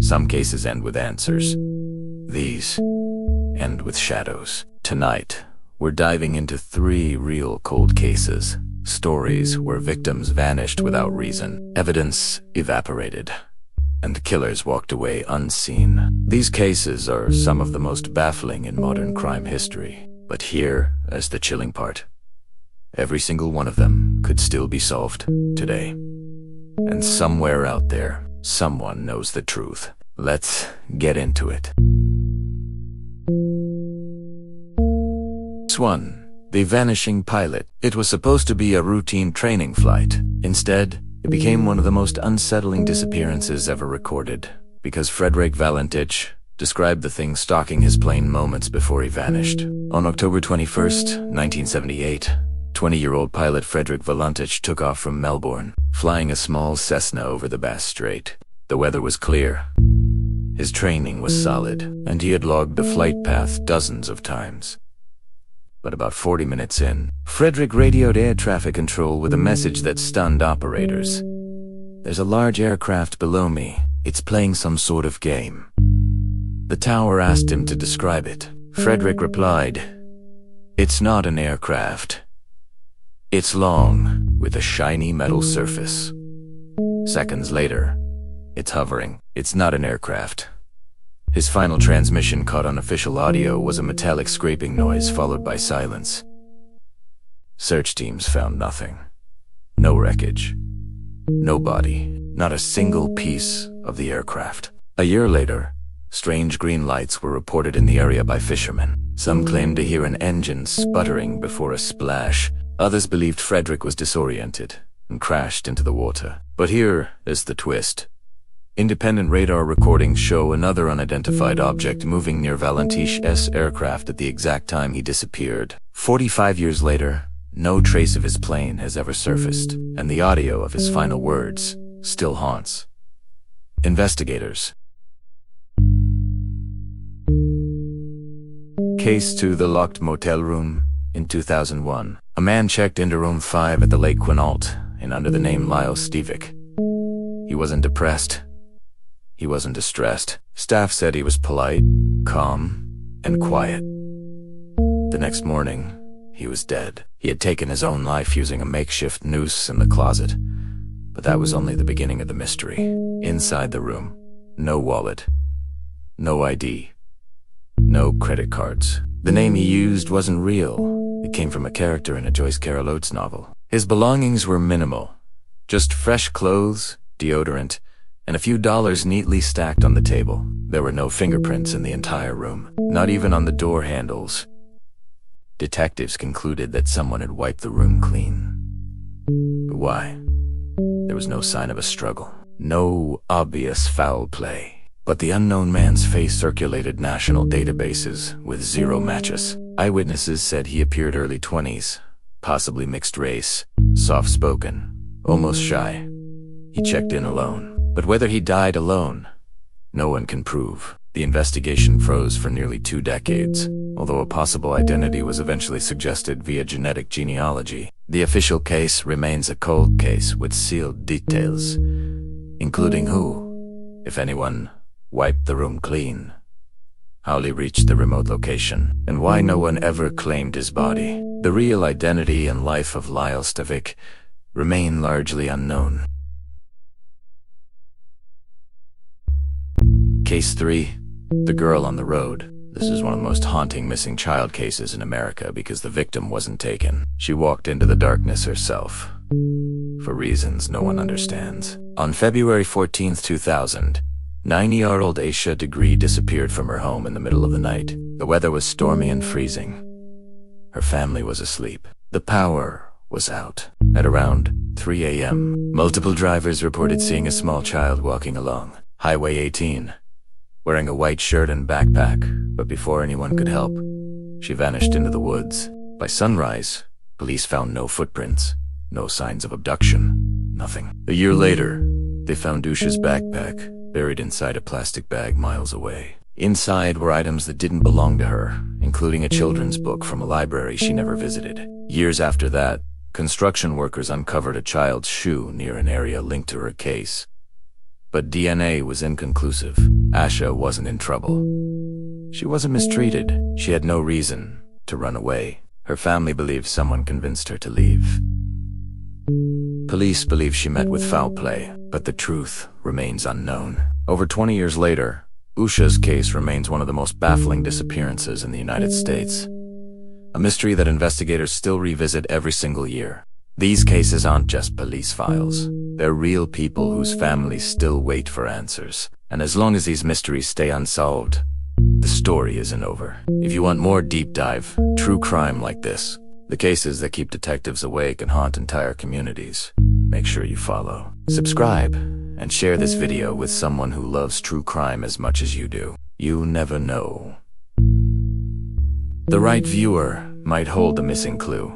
Some cases end with answers. These end with shadows. Tonight, we're diving into 3 real cold cases. Stories where victims vanished without reason, evidence evaporated, and killers walked away unseen. These cases are some of the most baffling in modern crime history. But here is the chilling part. Every single one of them could still be solved today. And somewhere out there, someone knows the truth. Let's get into it. 1. The vanishing pilot. It was supposed to be a routine training flight. Instead, it became one of the most unsettling disappearances ever recorded, because Frederick Valentich described the thing stalking his plane moments before he vanished. On October 21st, 1978, 20-year-old pilot Frederick Valentich took off from Melbourne, flying a small Cessna over the Bass Strait. The weather was clear. His training was solid, and he had logged the flight path dozens of times. But about 40 minutes in, Frederick radioed air traffic control with a message that stunned operators. "There's a large aircraft below me. It's playing some sort of game." The tower asked him to describe it. Frederick replied, "It's not an aircraft. It's long, with a shiny metal surface." Seconds later, "It's hovering. It's not an aircraft." His final transmission caught on official audio was a metallic scraping noise followed by silence. Search teams found nothing. No wreckage. No body. Not a single piece of the aircraft. A year later, strange green lights were reported in the area by fishermen. Some claimed to hear an engine sputtering before a splash. Others believed Frederick was disoriented and crashed into the water. But here is the twist. Independent radar recordings show another unidentified object moving near Valentich's aircraft at the exact time he disappeared. 45 years later, no trace of his plane has ever surfaced, and the audio of his final words still haunts investigators. Case 2. The locked motel room. In 2001, a man checked into room 5 at the Lake Quinault and under the name Lyle Stevik. He wasn't depressed. He wasn't distressed. Staff said he was polite, calm, and quiet. The next morning, he was dead. He had taken his own life using a makeshift noose in the closet. But that was only the beginning of the mystery. Inside the room, no wallet, no ID, no credit cards. The name he used wasn't real. It came from a character in a Joyce Carol Oates novel. His belongings were minimal. Just fresh clothes, deodorant, and a few dollars neatly stacked on the table. There were no fingerprints in the entire room, not even on the door handles. Detectives concluded that someone had wiped the room clean. But why? There was no sign of a struggle, no obvious foul play. But the unknown man's face circulated national databases with 0 matches. Eyewitnesses said he appeared early 20s, possibly mixed race, soft-spoken, almost shy. He checked in alone. But whether he died alone, no one can prove. The investigation froze for nearly 2 decades, although a possible identity was eventually suggested via genetic genealogy. The official case remains a cold case with sealed details, including who, if anyone, wiped the room clean, how he reached the remote location, and why no one ever claimed his body. The real identity and life of Lyle Stevik remain largely unknown. Case 3. The girl on the road. This is one of the most haunting missing child cases in America because the victim wasn't taken. She walked into the darkness herself, for reasons no one understands. On February 14th, 2000, 90-year-old Asha Degree disappeared from her home in the middle of the night. The weather was stormy and freezing. Her family was asleep. The power was out. At around 3 a.m., multiple drivers reported seeing a small child walking along Highway 18. Wearing a white shirt and backpack, but before anyone could help, she vanished into the woods. By sunrise, police found no footprints, no signs of abduction, nothing. A year later, they found Asha's backpack buried inside a plastic bag miles away. Inside were items that didn't belong to her, including a children's book from a library she never visited. Years after that, construction workers uncovered a child's shoe near an area linked to her case. but DNA was inconclusive. Asha wasn't in trouble. She wasn't mistreated. She had no reason to run away. Her family believed someone convinced her to leave. Police believe she met with foul play, but the truth remains unknown. Over 20 years later, Asha's case remains one of the most baffling disappearances in the United States. A mystery that investigators still revisit every single year. These cases aren't just police files. They're real people whose families still wait for answers. And as long as these mysteries stay unsolved, the story isn't over. If you want more deep dive, true crime like this, the cases that keep detectives awake and haunt entire communities, make sure you follow, subscribe, and share this video with someone who loves true crime as much as you do. You never know. The right viewer might hold the missing clue.